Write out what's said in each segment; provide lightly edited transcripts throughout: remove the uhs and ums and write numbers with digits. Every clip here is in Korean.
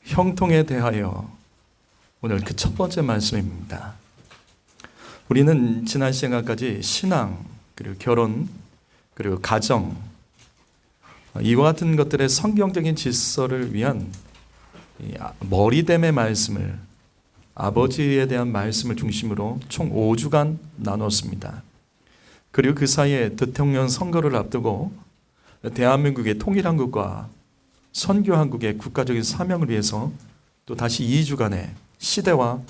형통에 대하여 오늘 그 첫 번째 말씀입니다. 우리는 지난 시간까지 신앙, 그리고 결혼, 그리고 가정, 이와 같은 것들의 성경적인 질서를 위한 머리됨의 말씀을, 아버지에 대한 말씀을 중심으로 총 5주간 나눴습니다. 그리고 그 사이에 대통령 선거를 앞두고 대한민국의 통일한국과 선교한국의 국가적인 사명을 위해서 또 다시 2주간의 시대와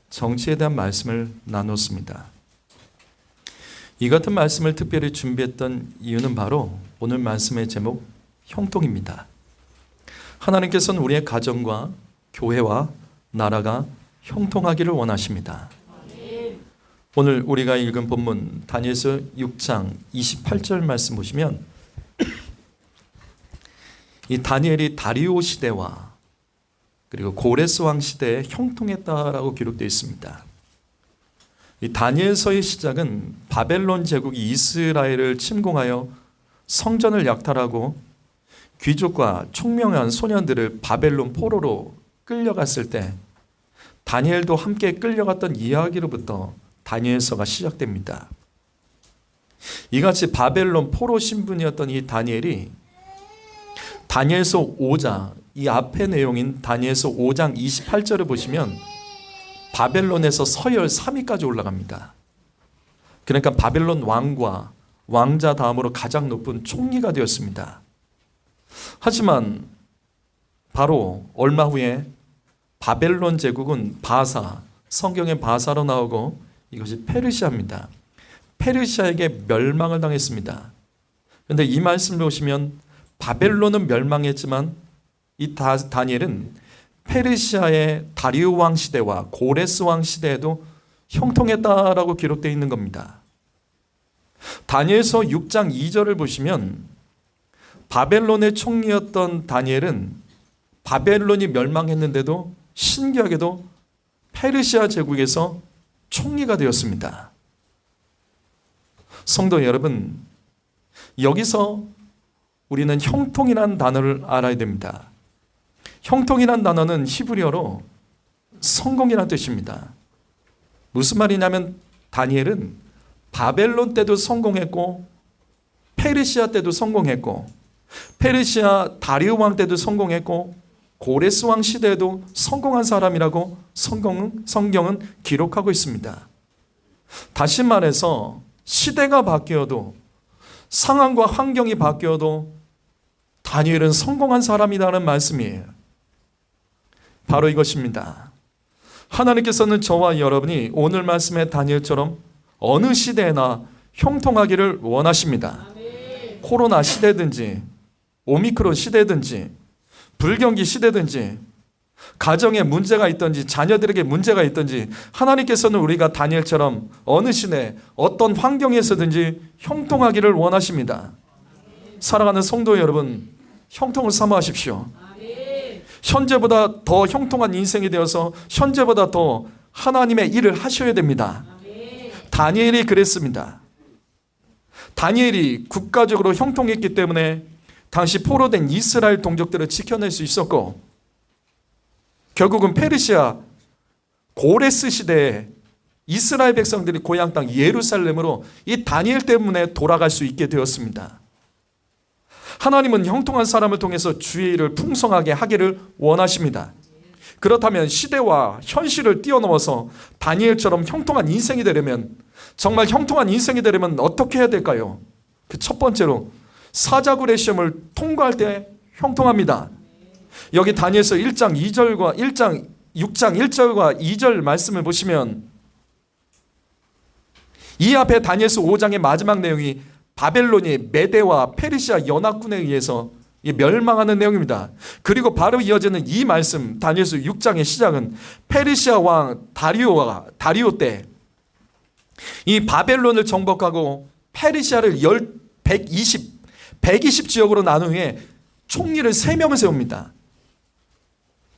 정치에 대한 말씀을 나눴습니다. 이 같은 말씀을 특별히 준비했던 이유는 바로 오늘 말씀의 제목 형통입니다. 하나님께서는 우리의 가정과 교회와 나라가 형통하기를 원하십니다. 오늘 우리가 읽은 본문 다니엘서 6장 28절 말씀 보시면 이 다니엘이 다리오 시대와 그리고 고레스 왕 시대에 형통했다라고 기록되어 있습니다. 이 다니엘서의 시작은 바벨론 제국이 이스라엘을 침공하여 성전을 약탈하고 귀족과 총명한 소년들을 바벨론 포로로 끌려갔을 때 다니엘도 함께 끌려갔던 이야기로부터 다니엘서가 시작됩니다. 이같이 바벨론 포로 신분이었던 이 다니엘이 다니엘서 5장, 이 앞의 내용인 다니엘서 5장 28절을 보시면 바벨론에서 서열 3위까지 올라갑니다. 그러니까 바벨론 왕과 왕자 다음으로 가장 높은 총리가 되었습니다. 하지만 바로 얼마 후에 바벨론 제국은 바사, 성경에 바사로 나오고 이것이 페르시아입니다. 페르시아에게 멸망을 당했습니다. 그런데 이 말씀을 보시면 바벨론은 멸망했지만 이 다니엘은 페르시아의 다리오 왕 시대와 고레스 왕 시대에도 형통했다라고 기록되어 있는 겁니다. 다니엘서 6장 2절을 보시면 바벨론의 총리였던 다니엘은 바벨론이 멸망했는데도 신기하게도 페르시아 제국에서 총리가 되었습니다. 성도 여러분, 여기서 우리는 형통이라는 단어를 알아야 됩니다. 형통이라는 단어는 히브리어로 성공이라는 뜻입니다. 무슨 말이냐면 다니엘은 바벨론 때도 성공했고 페르시아 때도 성공했고 페르시아 다리오 왕 때도 성공했고 고레스 왕 시대에도 성공한 사람이라고 성경은 기록하고 있습니다. 다시 말해서 시대가 바뀌어도 상황과 환경이 바뀌어도 다니엘은 성공한 사람이라는 말씀이에요. 바로 이것입니다. 하나님께서는 저와 여러분이 오늘 말씀의 다니엘처럼 어느 시대에나 형통하기를 원하십니다. 코로나 시대든지 오미크론 시대든지 불경기 시대든지 가정에 문제가 있든지 자녀들에게 문제가 있든지 하나님께서는 우리가 다니엘처럼 어느 시대 어떤 환경에서든지 형통하기를 원하십니다. 사랑하는 성도 여러분, 형통을 사모하십시오. 현재보다 더 형통한 인생이 되어서 현재보다 더 하나님의 일을 하셔야 됩니다. 다니엘이 그랬습니다. 다니엘이 국가적으로 형통했기 때문에 당시 포로된 이스라엘 동족들을 지켜낼 수 있었고 결국은 페르시아 고레스 시대에 이스라엘 백성들이 고향 땅 예루살렘으로 이 다니엘 때문에 돌아갈 수 있게 되었습니다. 하나님은 형통한 사람을 통해서 주의 일을 풍성하게 하기를 원하십니다. 그렇다면 시대와 현실을 뛰어넘어서 다니엘처럼 형통한 인생이 되려면 정말 형통한 인생이 되려면 어떻게 해야 될까요? 그 첫 번째로 사자굴의 시험을 통과할 때 형통합니다. 여기 다니엘서 6장 1절과 2절 말씀을 보시면 이 앞에 다니엘서 5장의 마지막 내용이 바벨론이 메대와 페르시아 연합군에 의해서 멸망하는 내용입니다. 그리고 바로 이어지는 이 말씀 다니엘서 6장의 시작은 페르시아 왕 다리오 때 이 바벨론을 정복하고 페르시아를 120 지역으로 나눈 후에 총리를 3명을 세웁니다.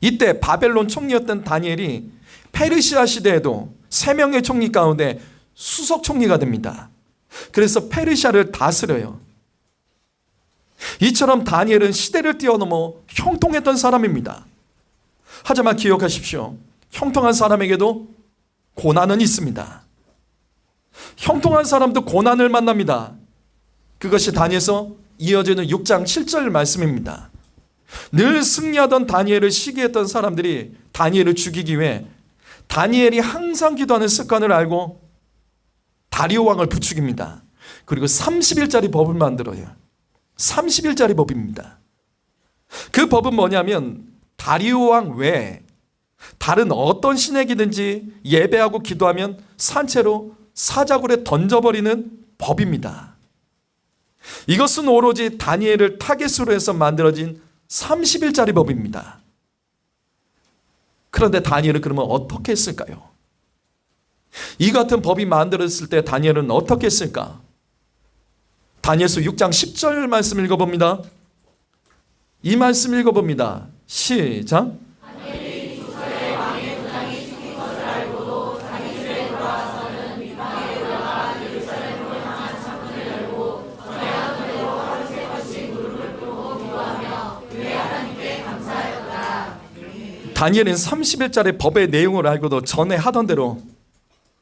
이때 바벨론 총리였던 다니엘이 페르시아 시대에도 3명의 총리 가운데 수석 총리가 됩니다. 그래서 페르시아를 다스려요. 이처럼 다니엘은 시대를 뛰어넘어 형통했던 사람입니다. 하지만 기억하십시오. 형통한 사람에게도 고난은 있습니다. 형통한 사람도 고난을 만납니다. 그것이 다니엘서 이어지는 6장 7절 말씀입니다. 늘 승리하던 다니엘을 시기했던 사람들이 다니엘을 죽이기 위해 다니엘이 항상 기도하는 습관을 알고 다리오 왕을 부추깁니다. 그리고 30일짜리 법을 만들어요. 30일짜리 법입니다. 그 법은 뭐냐면 다리오 왕 외에 다른 어떤 신에게든지 예배하고 기도하면 산채로 사자굴에 던져버리는 법입니다. 이것은 오로지 다니엘을 타겟으로 해서 만들어진 30일짜리 법입니다. 그런데 다니엘은 그러면 어떻게 했을까요? 이 같은 법이 만들어졌을 때 다니엘은 어떻게 했을까? 다니엘서 6장 10절 말씀 읽어봅니다. 이 말씀 읽어봅니다. 시작. 다니엘은 30일짜리 법의 내용을 알고도 전에 하던 대로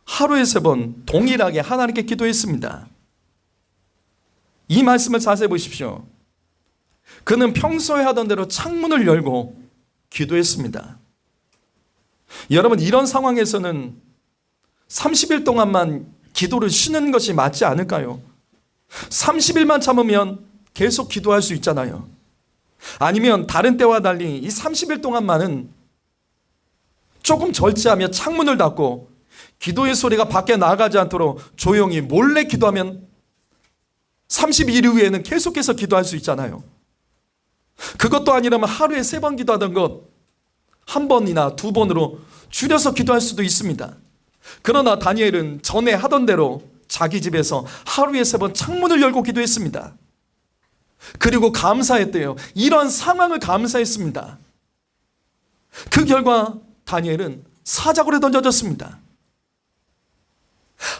하루에 3번 동일하게 하나님께 기도했습니다. 이 말씀을 자세히 보십시오. 그는 평소에 하던 대로 창문을 열고 기도했습니다. 여러분, 이런 상황에서는 30일 동안만 기도를 쉬는 것이 맞지 않을까요? 30일만 참으면 계속 기도할 수 있잖아요. 아니면 다른 때와 달리 이 30일 동안만은 조금 절제하며 창문을 닫고 기도의 소리가 밖에 나가지 않도록 조용히 몰래 기도하면 30일 이후에는 계속해서 기도할 수 있잖아요. 그것도 아니라면 하루에 3번 기도하던 것 1번이나 2번으로 줄여서 기도할 수도 있습니다. 그러나 다니엘은 전에 하던 대로 자기 집에서 하루에 3번 창문을 열고 기도했습니다. 그리고 감사했대요. 이런 상황을 감사했습니다. 그 결과 다니엘은 사자굴에 던져졌습니다.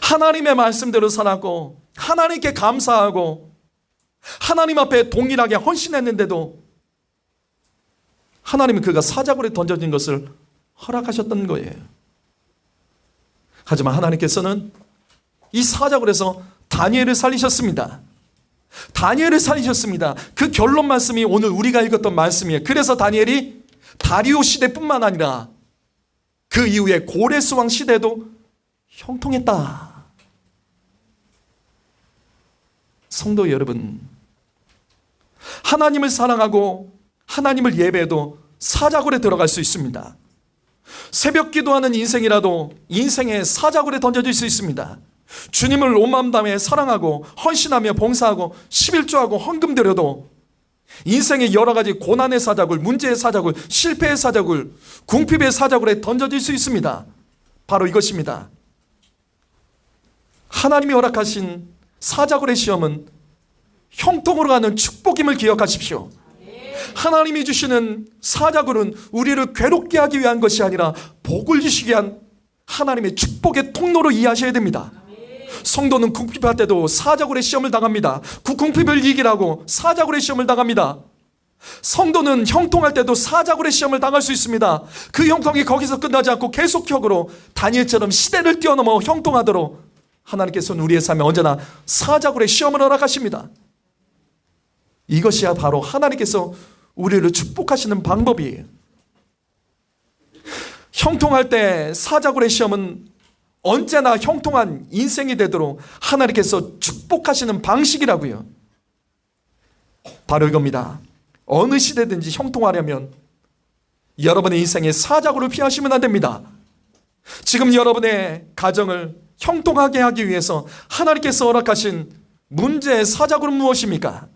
하나님의 말씀대로 살았고 하나님께 감사하고 하나님 앞에 동일하게 헌신했는데도 하나님은 그가 사자굴에 던져진 것을 허락하셨던 거예요. 하지만 하나님께서는 이 사자굴에서 다니엘을 살리셨습니다. 다니엘을 살리셨습니다. 그 결론 말씀이 오늘 우리가 읽었던 말씀이에요. 그래서 다니엘이 다리오 시대뿐만 아니라 그 이후에 고레스 왕 시대도 형통했다. 성도 여러분, 하나님을 사랑하고 하나님을 예배해도 사자굴에 들어갈 수 있습니다. 새벽 기도하는 인생이라도 인생의 사자굴에 던져질 수 있습니다. 주님을 온 마음 다해 사랑하고 헌신하며 봉사하고 11조하고 헌금 드려도 인생의 여러 가지 고난의 사자굴, 문제의 사자굴, 실패의 사자굴, 궁핍의 사자굴에 던져질 수 있습니다. 바로 이것입니다. 하나님이 허락하신 사자굴의 시험은 형통으로 가는 축복임을 기억하십시오. 하나님이 주시는 사자굴은 우리를 괴롭게 하기 위한 것이 아니라 복을 주시기 위한 하나님의 축복의 통로로 이해하셔야 됩니다. 성도는 궁핍할 때도 사자굴의 시험을 당합니다. 그 궁핍을 이기라고 사자굴의 시험을 당합니다. 성도는 형통할 때도 사자굴의 시험을 당할 수 있습니다. 그 형통이 거기서 끝나지 않고 계속적으로 다니엘처럼 시대를 뛰어넘어 형통하도록 하나님께서는 우리의 삶에 언제나 사자굴의 시험을 허락하십니다. 이것이야 바로 하나님께서 우리를 축복하시는 방법이에요. 형통할 때 사자굴의 시험은 언제나 형통한 인생이 되도록 하나님께서 축복하시는 방식이라고요. 바로 이겁니다. 어느 시대든지 형통하려면 여러분의 인생에 사자굴을 피하시면 안 됩니다. 지금 여러분의 가정을 형통하게 하기 위해서 하나님께서 허락하신 문제의 사자굴은 무엇입니까?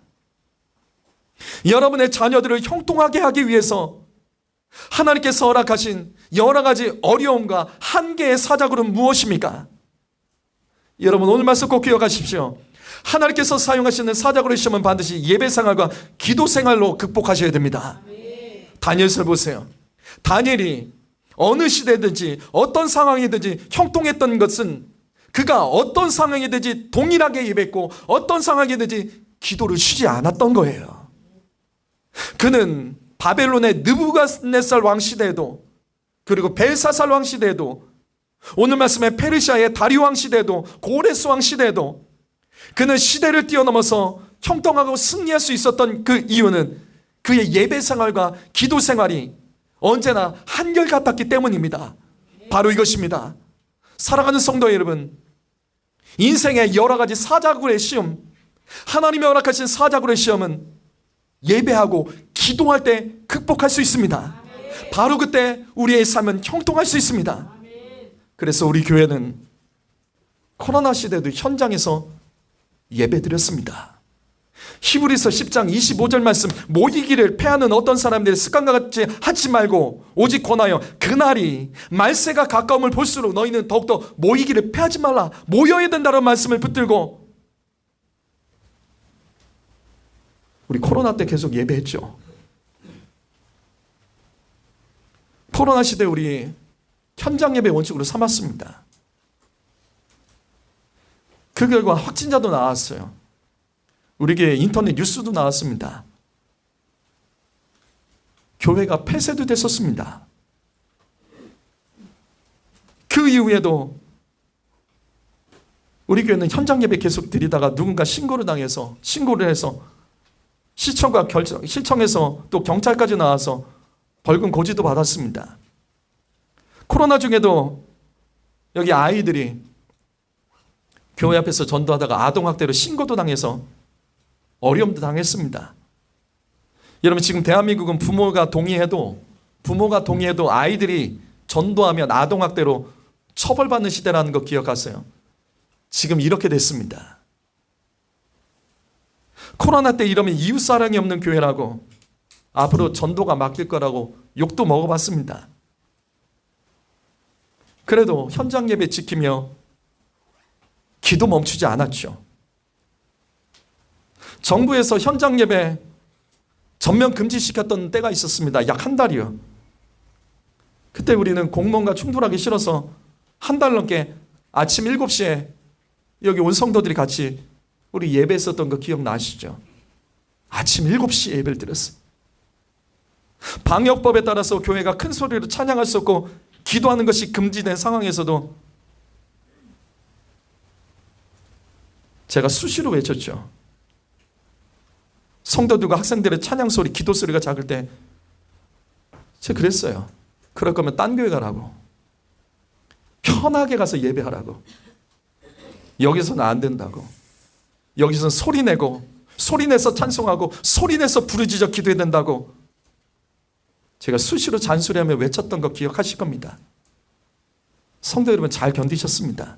여러분의 자녀들을 형통하게 하기 위해서 하나님께서 허락하신 여러 가지 어려움과 한계의 사자굴은 무엇입니까? 여러분, 오늘 말씀 꼭 기억하십시오. 하나님께서 사용하시는 사자굴의 시험은 반드시 예배 생활과 기도 생활로 극복하셔야 됩니다. 다니엘서를 보세요. 다니엘이 어느 시대든지 어떤 상황이든지 형통했던 것은 그가 어떤 상황이든지 동일하게 예배했고 어떤 상황이든지 기도를 쉬지 않았던 거예요. 그는 바벨론의 느부갓네살 왕 시대에도, 그리고 벨사살 왕 시대에도, 오늘 말씀에 페르시아의 다리오 왕 시대에도, 고레스 왕 시대에도 그는 시대를 뛰어넘어서 형통하고 승리할 수 있었던 그 이유는 그의 예배 생활과 기도 생활이 언제나 한결같았기 때문입니다. 바로 이것입니다. 사랑하는 성도 여러분, 인생의 여러 가지 사자굴의 시험, 하나님이 허락하신 사자굴의 시험은 예배하고 기도할 때 극복할 수 있습니다. 바로 그때 우리의 삶은 형통할 수 있습니다. 그래서 우리 교회는 코로나 시대도 현장에서 예배드렸습니다. 히브리서 10장 25절 말씀, 모이기를 패하는 어떤 사람들의 습관과 같이 하지 말고 오직 권하여 그날이 말세가 가까움을 볼수록 너희는 더욱더 모이기를 패하지 말라, 모여야 된다는 말씀을 붙들고 우리 코로나 때 계속 예배했죠. 코로나 시대 우리 현장 예배 원칙으로 삼았습니다. 그 결과 확진자도 나왔어요. 우리 교회 인터넷 뉴스도 나왔습니다. 교회가 폐쇄도 됐었습니다. 그 이후에도 우리 교회는 현장 예배 계속 드리다가 누군가 신고를 해서 시청에서 또 경찰까지 나와서 벌금 고지도 받았습니다. 코로나 중에도 여기 아이들이 교회 앞에서 전도하다가 아동학대로 신고도 당해서 어려움도 당했습니다. 여러분, 지금 대한민국은 부모가 동의해도 아이들이 전도하면 아동학대로 처벌받는 시대라는 거 기억하세요? 지금 이렇게 됐습니다. 코로나 때 이러면 이웃사랑이 없는 교회라고, 앞으로 전도가 막힐 거라고 욕도 먹어봤습니다. 그래도 현장 예배 지키며 기도 멈추지 않았죠. 정부에서 현장 예배 전면 금지시켰던 때가 있었습니다. 약 한 달이요. 그때 우리는 공무원과 충돌하기 싫어서 한 달 넘게 아침 7시에 여기 온 성도들이 같이 우리 예배했었던 거 기억나시죠? 아침 7시에 예배를 드렸어요. 방역법에 따라서 교회가 큰 소리로 찬양할 수 없고 기도하는 것이 금지된 상황에서도 제가 수시로 외쳤죠. 성도들과 학생들의 찬양 소리, 기도 소리가 작을 때 제가 그랬어요. 그럴 거면 딴 교회 가라고. 편하게 가서 예배하라고. 여기서는 안 된다고. 여기서는 소리내서 찬송하고 소리내서 부르짖어 기도해야 된다고 제가 수시로 잔소리하며 외쳤던 거 기억하실 겁니다. 성도 여러분, 잘 견디셨습니다.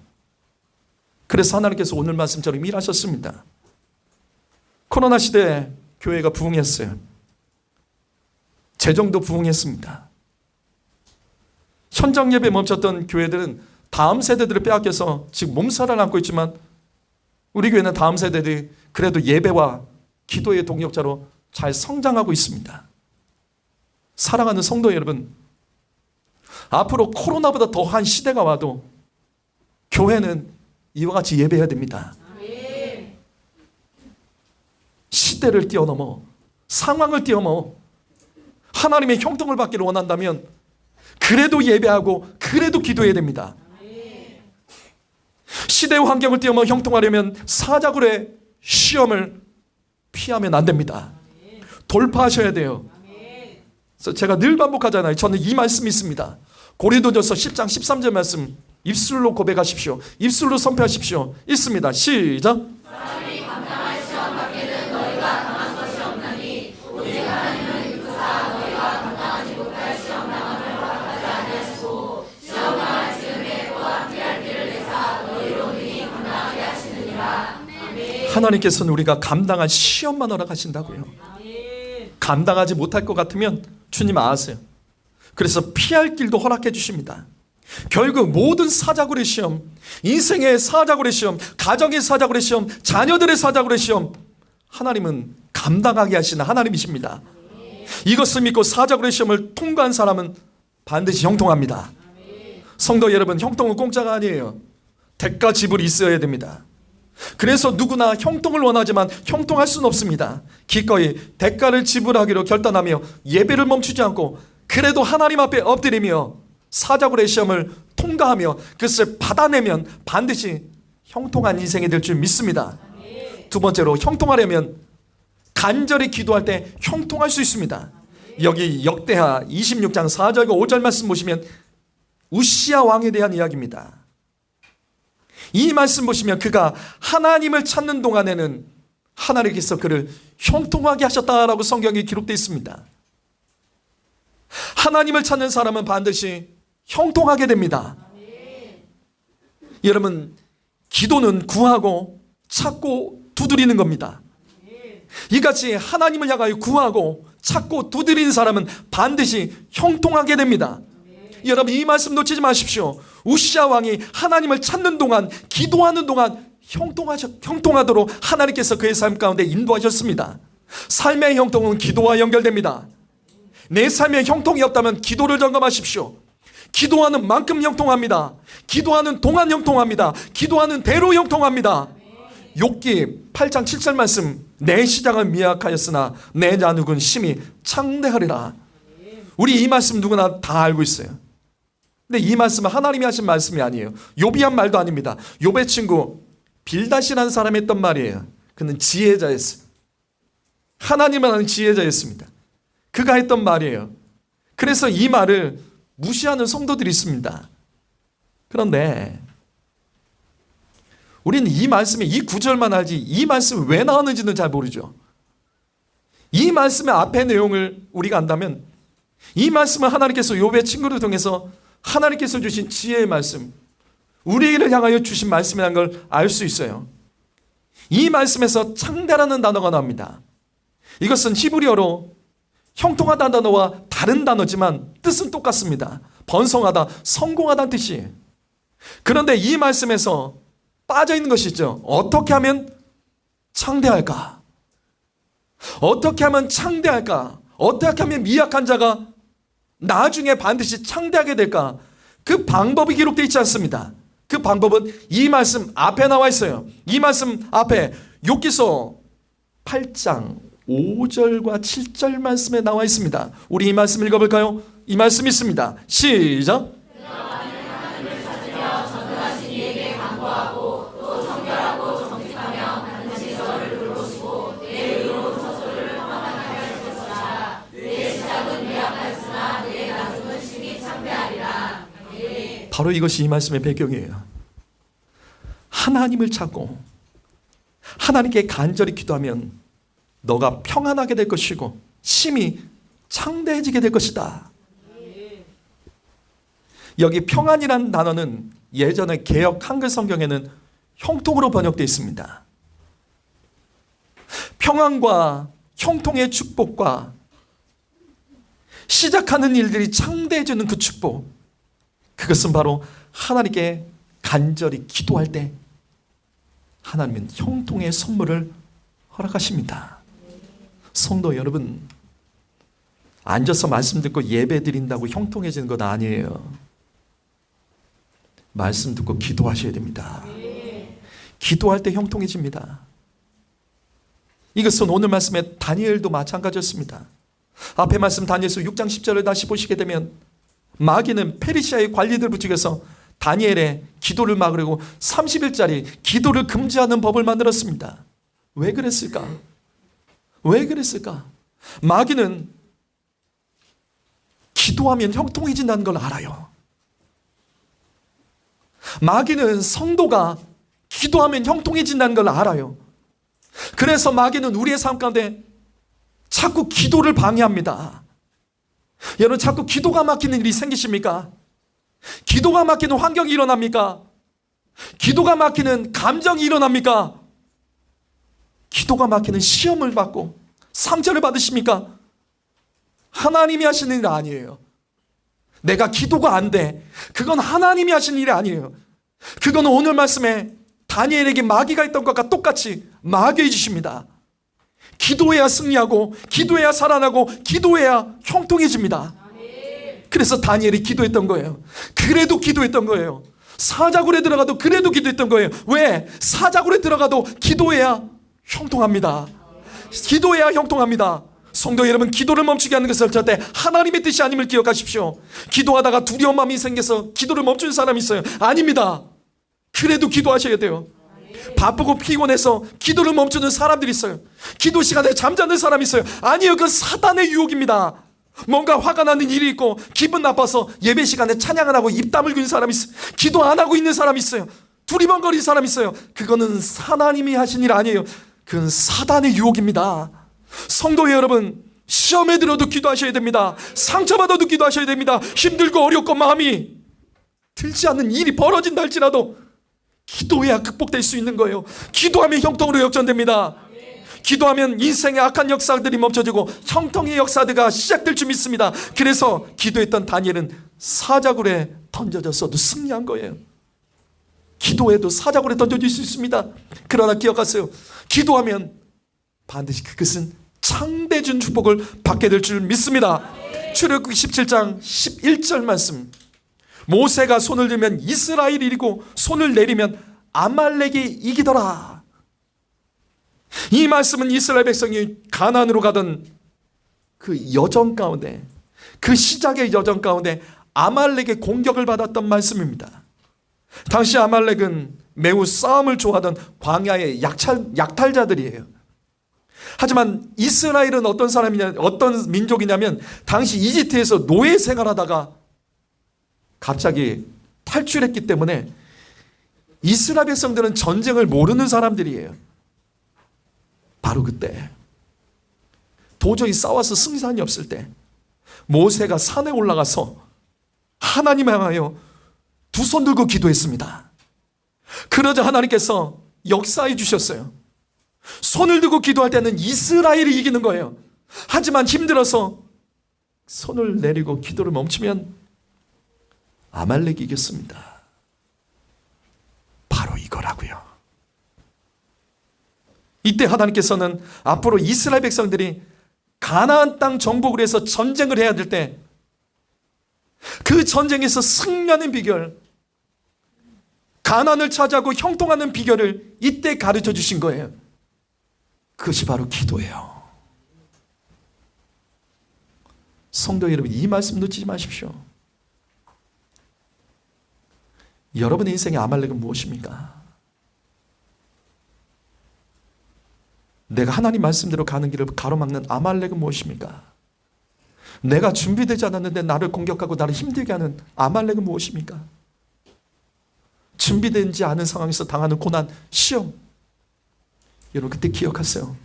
그래서 하나님께서 오늘 말씀처럼 일하셨습니다. 코로나 시대에 교회가 부흥했어요. 재정도 부흥했습니다. 현장 예배 멈췄던 교회들은 다음 세대들을 빼앗겨서 지금 몸살을 안고 있지만 우리 교회는 다음 세대들이 그래도 예배와 기도의 동역자로 잘 성장하고 있습니다. 사랑하는 성도 여러분, 앞으로 코로나보다 더한 시대가 와도 교회는 이와 같이 예배해야 됩니다. 시대를 뛰어넘어, 상황을 뛰어넘어 하나님의 형통을 받기를 원한다면 그래도 예배하고 그래도 기도해야 됩니다. 시대의 환경을 뛰어넘어 형통하려면 사자굴의 시험을 피하면 안 됩니다. 돌파하셔야 돼요. 그래서 제가 늘 반복하잖아요. 저는 이 말씀이 있습니다. 고린도전서 10장 13절 말씀, 입술로 고백하십시오. 입술로 선포하십시오. 있습니다. 시작. 사람이 감당할 시험 밖에는 너희가 당한 것이 없나니 오직 하나님은 이끄사 너희가 감당하지 못할 시험 당함을 허락하지 아니하시고 시험 당할 즈음에 또한 피할 길을 내사 너희로 능히 감당하게 하시느니라. 하나님께서는 우리가 감당할 시험만 허락하신다고요. 감당하지 못할 것 같으면 주님 아세요. 그래서 피할 길도 허락해 주십니다. 결국 모든 사자굴의 시험, 인생의 사자굴의 시험, 가정의 사자굴의 시험, 자녀들의 사자굴의 시험, 하나님은 감당하게 하시는 하나님이십니다. 이것을 믿고 사자굴의 시험을 통과한 사람은 반드시 형통합니다. 성도 여러분, 형통은 공짜가 아니에요. 대가 지불이 있어야 됩니다. 그래서 누구나 형통을 원하지만 형통할 수는 없습니다. 기꺼이 대가를 지불하기로 결단하며 예배를 멈추지 않고 그래도 하나님 앞에 엎드리며 사자굴의 시험을 통과하며 그것을 받아내면 반드시 형통한 인생이 될 줄 믿습니다. 두 번째로, 형통하려면 간절히 기도할 때 형통할 수 있습니다. 여기 역대하 26장 4절과 5절 말씀 보시면 우시야 왕에 대한 이야기입니다. 이 말씀 보시면 그가 하나님을 찾는 동안에는 하나님께서 그를 형통하게 하셨다라고 성경에 기록되어 있습니다. 하나님을 찾는 사람은 반드시 형통하게 됩니다. 여러분, 기도는 구하고 찾고 두드리는 겁니다. 이같이 하나님을 향하여 구하고 찾고 두드리는 사람은 반드시 형통하게 됩니다. 여러분, 이 말씀 놓치지 마십시오. 우시야 왕이 하나님을 찾는 동안, 기도하는 동안 형통하도록 하나님께서 그의 삶 가운데 인도하셨습니다. 삶의 형통은 기도와 연결됩니다. 내 삶에 형통이 없다면 기도를 점검하십시오. 기도하는 만큼 형통합니다. 기도하는 동안 형통합니다. 기도하는 대로 형통합니다. 욥기 8장 7절 말씀, 내 시작은 미약하였으나 내 나누은 심히 창대하리라. 우리 이 말씀 누구나 다 알고 있어요. 근데 이 말씀은 하나님이 하신 말씀이 아니에요. 욥이 한 말도 아닙니다. 욥의 친구 빌닷이라는 사람이 했던 말이에요. 그는 지혜자였어요. 하나님을 아는 지혜자였습니다. 그가 했던 말이에요. 그래서 이 말을 무시하는 성도들이 있습니다. 그런데 우리는 이 말씀에 이 구절만 알지 이 말씀이 왜 나왔는지는 잘 모르죠. 이 말씀의 앞의 내용을 우리가 안다면 이 말씀은 하나님께서 욥의 친구를 통해서 하나님께서 주신 지혜의 말씀, 우리를 향하여 주신 말씀이라는 걸 알 수 있어요. 이 말씀에서 창대라는 단어가 나옵니다. 이것은 히브리어로 형통하다는 단어와 다른 단어지만 뜻은 똑같습니다. 번성하다, 성공하다는 뜻이에요. 그런데 이 말씀에서 빠져있는 것이 있죠. 어떻게 하면 창대할까? 어떻게 하면 창대할까? 어떻게 하면 미약한 자가 나중에 반드시 창대하게 될까? 그 방법이 기록되어 있지 않습니다. 그 방법은 이 말씀 앞에 나와 있어요. 이 말씀 앞에 욥기서 8장 5절과 7절 말씀에 나와 있습니다. 우리 이 말씀 읽어볼까요? 이 말씀 있습니다. 시작. 바로 이것이 이 말씀의 배경이에요. 하나님을 찾고 하나님께 간절히 기도하면 너가 평안하게 될 것이고 심히 창대해지게 될 것이다. 여기 평안이라는 단어는 예전에 개역 한글 성경에는 형통으로 번역되어 있습니다. 평안과 형통의 축복과 시작하는 일들이 창대해지는 그 축복, 그것은 바로 하나님께 간절히 기도할 때 하나님은 형통의 선물을 허락하십니다. 성도 여러분, 앉아서 말씀 듣고 예배 드린다고 형통해지는 것 아니에요. 말씀 듣고 기도하셔야 됩니다. 기도할 때 형통해집니다. 이것은 오늘 말씀의 다니엘도 마찬가지였습니다. 앞에 말씀 다니엘서 6장 10절을 다시 보시게 되면 마귀는 페르시아의 관리들 부축해서 다니엘의 기도를 막으려고 30일짜리 기도를 금지하는 법을 만들었습니다. 왜 그랬을까? 왜 그랬을까? 마귀는 기도하면 형통해진다는 걸 알아요. 마귀는 성도가 기도하면 형통해진다는 걸 알아요. 그래서 마귀는 우리의 삶 가운데 자꾸 기도를 방해합니다. 여러분, 자꾸 기도가 막히는 일이 생기십니까? 기도가 막히는 환경이 일어납니까? 기도가 막히는 감정이 일어납니까? 기도가 막히는 시험을 받고 상처를 받으십니까? 하나님이 하시는 일 아니에요. 내가 기도가 안 돼. 그건 하나님이 하시는 일이 아니에요. 그건 오늘 말씀에 다니엘에게 마귀가 있던 것과 똑같이 마귀의 짓입니다. 기도해야 승리하고 기도해야 살아나고 기도해야 형통해집니다. 그래서 다니엘이 기도했던 거예요. 그래도 기도했던 거예요. 사자굴에 들어가도 그래도 기도했던 거예요. 왜? 사자굴에 들어가도 기도해야 형통합니다. 기도해야 형통합니다. 성도 여러분, 기도를 멈추게 하는 것은 절대 하나님의 뜻이 아님을 기억하십시오. 기도하다가 두려운 마음이 생겨서 기도를 멈춘 사람이 있어요. 아닙니다. 그래도 기도하셔야 돼요. 바쁘고 피곤해서 기도를 멈추는 사람들이 있어요. 기도 시간에 잠자는 사람이 있어요. 아니요, 그건 사단의 유혹입니다. 뭔가 화가 나는 일이 있고 기분 나빠서 예배 시간에 찬양을 하고 입담을 그는 사람이 있어요. 기도 안 하고 있는 사람이 있어요. 두리번거리는 사람이 있어요. 그거는 하나님이 하신 일 아니에요. 그건 사단의 유혹입니다. 성도 여러분, 시험에 들어도 기도하셔야 됩니다. 상처받아도 기도하셔야 됩니다. 힘들고 어렵고 마음이 들지 않는 일이 벌어진다 할지라도 기도해야 극복될 수 있는 거예요. 기도하면 형통으로 역전됩니다. 기도하면 인생의 악한 역사들이 멈춰지고 형통의 역사가 시작될 줄 믿습니다. 그래서 기도했던 다니엘은 사자굴에 던져졌어도 승리한 거예요. 기도해도 사자굴에 던져질 수 있습니다. 그러나 기억하세요. 기도하면 반드시 그것은 창대준 축복을 받게 될 줄 믿습니다. 출애굽기 17장 11절 말씀. 모세가 손을 들면 이스라엘이 이기고 손을 내리면 아말렉이 이기더라. 이 말씀은 이스라엘 백성이 가나안으로 가던 그 여정 가운데, 그 시작의 여정 가운데 아말렉의 공격을 받았던 말씀입니다. 당시 아말렉은 매우 싸움을 좋아하던 광야의 약탈자들이에요. 하지만 이스라엘은 어떤 민족이냐면 당시 이집트에서 노예 생활하다가 갑자기 탈출했기 때문에 이스라엘 백성들은 전쟁을 모르는 사람들이에요. 바로 그때 도저히 싸워서 승산이 없을 때 모세가 산에 올라가서 하나님을 향하여 두 손 들고 기도했습니다. 그러자 하나님께서 역사해 주셨어요. 손을 들고 기도할 때는 이스라엘이 이기는 거예요. 하지만 힘들어서 손을 내리고 기도를 멈추면 아말렉이 이겼습니다. 바로 이거라고요. 이때 하나님께서는 앞으로 이스라엘 백성들이 가나안 땅 정복을 해서 전쟁을 해야 될 때 그 전쟁에서 승리하는 비결, 가나안을 차지하고 형통하는 비결을 이때 가르쳐 주신 거예요. 그것이 바로 기도예요. 성도 여러분, 이 말씀 놓치지 마십시오. 여러분의 인생의 아말렉은 무엇입니까? 내가 하나님 말씀대로 가는 길을 가로막는 아말렉은 무엇입니까? 내가 준비되지 않았는데 나를 공격하고 나를 힘들게 하는 아말렉은 무엇입니까? 준비되지 않은 상황에서 당하는 고난, 시험. 여러분 그때 기억하세요.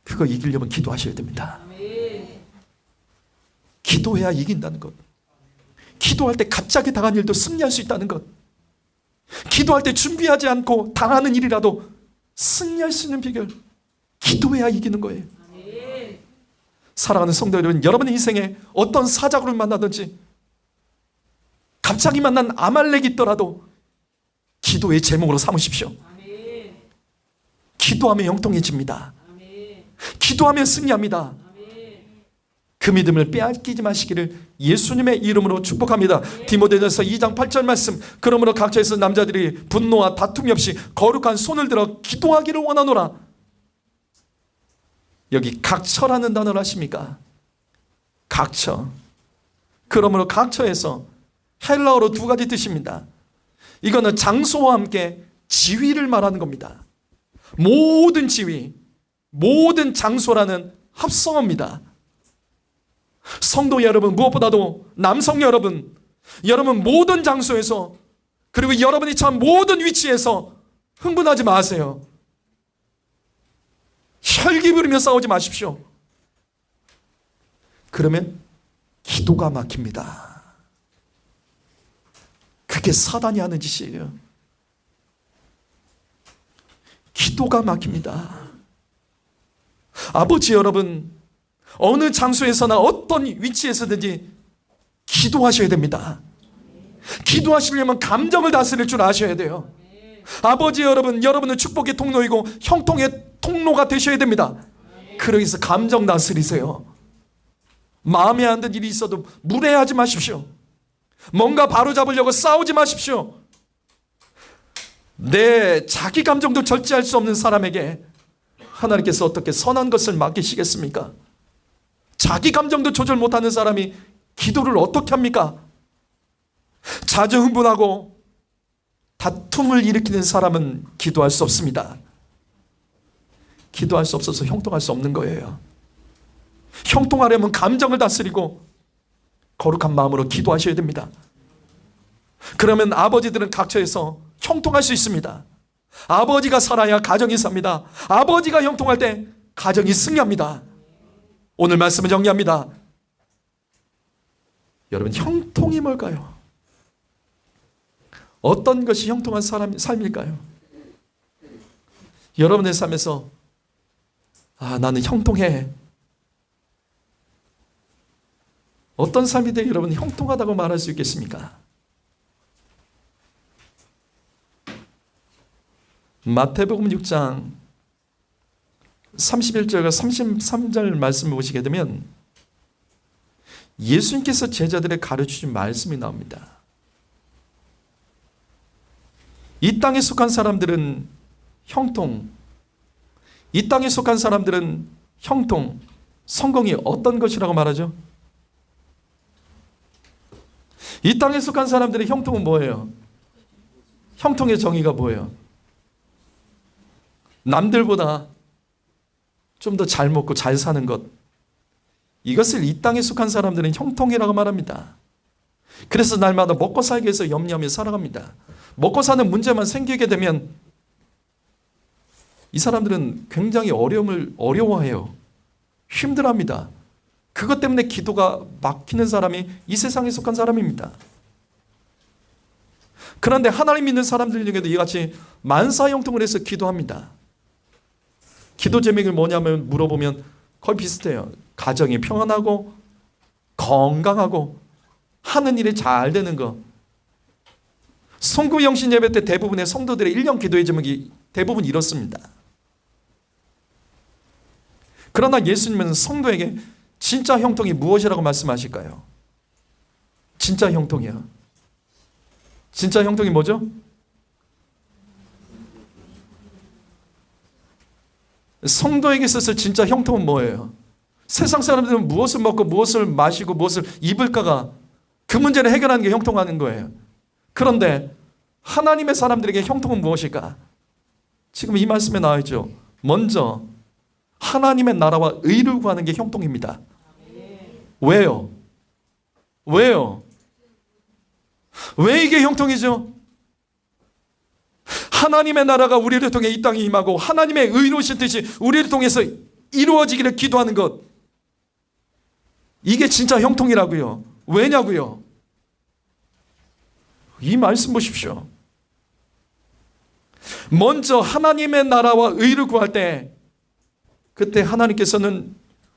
그거 이기려면 기도하셔야 됩니다. 기도해야 이긴다는 것. 기도할 때 갑자기 당한 일도 승리할 수 있다는 것. 기도할 때 준비하지 않고 당하는 일이라도 승리할 수 있는 비결. 기도해야 이기는 거예요. 사랑하는 성도 여러분, 여러분의 인생에 어떤 사자굴을 만나든지 갑자기 만난 아말렉이 있더라도 기도의 제목으로 삼으십시오. 기도하면 형통해집니다. 기도하면 승리합니다. 그 믿음을 빼앗기지 마시기를 예수님의 이름으로 축복합니다. 디모데전서 2장 8절 말씀. 그러므로 각처에서 남자들이 분노와 다툼이 없이 거룩한 손을 들어 기도하기를 원하노라. 여기 각처라는 단어를 아십니까? 각처. 그러므로 각처에서 헬라어로 두 가지 뜻입니다. 이거는 장소와 함께 지위를 말하는 겁니다. 모든 지위, 모든 장소라는 합성어입니다. 성도 여러분, 무엇보다도 남성 여러분, 여러분 모든 장소에서 그리고 여러분이 처한 모든 위치에서 흥분하지 마세요. 혈기 부리며 싸우지 마십시오. 그러면 기도가 막힙니다. 그게 사단이 하는 짓이에요. 기도가 막힙니다. 아버지 여러분, 어느 장소에서나 어떤 위치에서든지 기도하셔야 됩니다. 기도하시려면 감정을 다스릴 줄 아셔야 돼요. 아버지 여러분, 여러분은 축복의 통로이고 형통의 통로가 되셔야 됩니다. 그러기위해서 감정 다스리세요. 마음에 안 드는 일이 있어도 무례하지 마십시오. 뭔가 바로잡으려고 싸우지 마십시오. 내 자기 감정도 절제할 수 없는 사람에게 하나님께서 어떻게 선한 것을 맡기시겠습니까? 자기 감정도 조절 못하는 사람이 기도를 어떻게 합니까? 자주흥분하고 다툼을 일으키는 사람은 기도할 수 없습니다. 기도할 수 없어서 형통할 수 없는 거예요. 형통하려면 감정을 다스리고 거룩한 마음으로 기도하셔야 됩니다. 그러면 아버지들은 각처에서 형통할 수 있습니다. 아버지가 살아야 가정이 삽니다. 아버지가 형통할 때 가정이 승리합니다. 오늘 말씀을 정리합니다. 여러분, 형통이 뭘까요? 어떤 것이 형통한 삶일까요? 여러분의 삶에서 나는 형통해. 어떤 삶이 돼 여러분 형통하다고 말할 수 있겠습니까? 마태복음 6장 31절과 33절 말씀을 보시게 되면 예수님께서 제자들에게 가르치신 말씀이 나옵니다. 이 땅에 속한 사람들은 형통, 이 땅에 속한 사람들은 형통, 성경이 어떤 것이라고 말하죠? 이 땅에 속한 사람들의 형통은 뭐예요? 형통의 정의가 뭐예요? 남들보다 좀 더 잘 먹고 잘 사는 것, 이것을 이 땅에 속한 사람들은 형통이라고 말합니다. 그래서 날마다 먹고 살기 위해서 염려하며 살아갑니다. 먹고 사는 문제만 생기게 되면 이 사람들은 굉장히 어려워해요. 힘들어합니다. 그것 때문에 기도가 막히는 사람이 이 세상에 속한 사람입니다. 그런데 하나님 믿는 사람들 중에도 이같이 만사형통을 해서 기도합니다. 기도 제목이 뭐냐면 물어보면 거의 비슷해요. 가정이 평안하고 건강하고 하는 일이 잘 되는 거. 송구 영신 예배 때 대부분의 성도들의 1년 기도의 제목이 대부분 이렇습니다. 그러나 예수님은 성도에게 진짜 형통이 무엇이라고 말씀하실까요? 진짜 형통이요. 진짜 형통이 뭐죠? 성도에게 있어서 진짜 형통은 뭐예요? 세상 사람들은 무엇을 먹고 무엇을 마시고 무엇을 입을까가 그 문제를 해결하는 게 형통하는 거예요. 그런데 하나님의 사람들에게 형통은 무엇일까? 지금 이 말씀에 나와 있죠. 먼저 하나님의 나라와 의를 구하는 게 형통입니다. 왜요? 왜요? 왜 이게 형통이죠? 하나님의 나라가 우리를 통해 이 땅에 임하고 하나님의 의로우신 뜻이 우리를 통해서 이루어지기를 기도하는 것, 이게 진짜 형통이라고요. 왜냐고요? 이 말씀 보십시오. 먼저 하나님의 나라와 의를 구할 때 그때 하나님께서는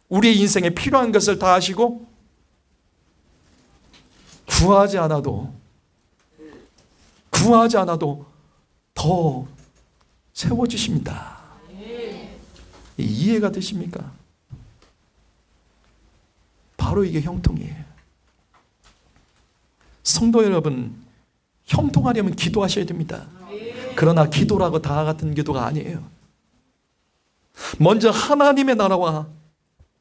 우리의 인생에 필요한 것을 다 하시고 구하지 않아도 더 채워주십니다. 이해가 되십니까? 바로 이게 형통이에요. 성도 여러분, 형통하려면 기도하셔야 됩니다. 그러나 기도라고 다 같은 기도가 아니에요. 먼저 하나님의 나라와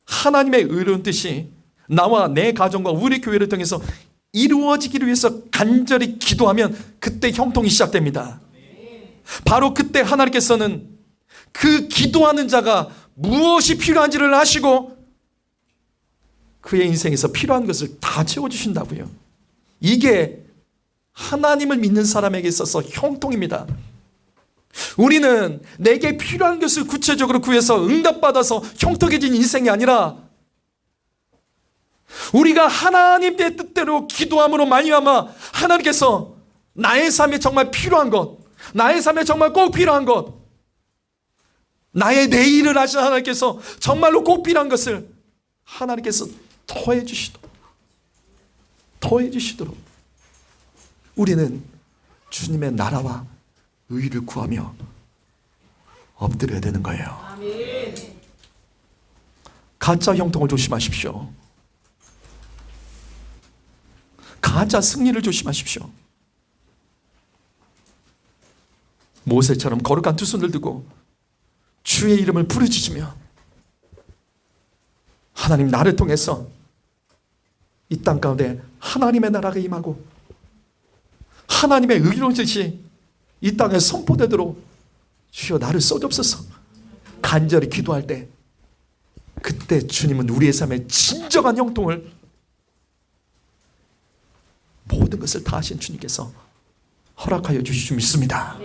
하나님의 의로운 뜻이 나와 내 가정과 우리 교회를 통해서 이루어지기를 위해서 간절히 기도하면 그때 형통이 시작됩니다. 바로 그때 하나님께서는 그 기도하는 자가 무엇이 필요한지를 아시고 그의 인생에서 필요한 것을 다 채워주신다고요. 이게 하나님을 믿는 사람에게 있어서 형통입니다. 우리는 내게 필요한 것을 구체적으로 구해서 응답받아서 형통해진 인생이 아니라 우리가 하나님의 뜻대로 기도함으로 말미암아 하나님께서 나의 삶에 정말 필요한 것, 나의 삶에 정말 꼭 필요한 것, 나의 내일을 아신 하나님께서 정말로 꼭 필요한 것을 하나님께서 더해 주시도록 우리는 주님의 나라와 의를 구하며 엎드려야 되는 거예요. 가짜 형통을 조심하십시오. 가짜 승리를 조심하십시오. 모세처럼 거룩한 두 손을 들고 주의 이름을 부르짖으며 하나님, 나를 통해서 이 땅 가운데 하나님의 나라가 임하고 하나님의 의로운 뜻이 이 땅에 선포되도록 주여 나를 써주옵소서. 간절히 기도할 때, 그때 주님은 우리의 삶의 진정한 형통을, 모든 것을 다 하신 주님께서 허락하여 주실 줄 믿습니다.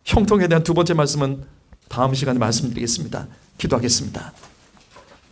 형통에 대한 두 번째 말씀은 다음 시간에 말씀드리겠습니다. 기도하겠습니다.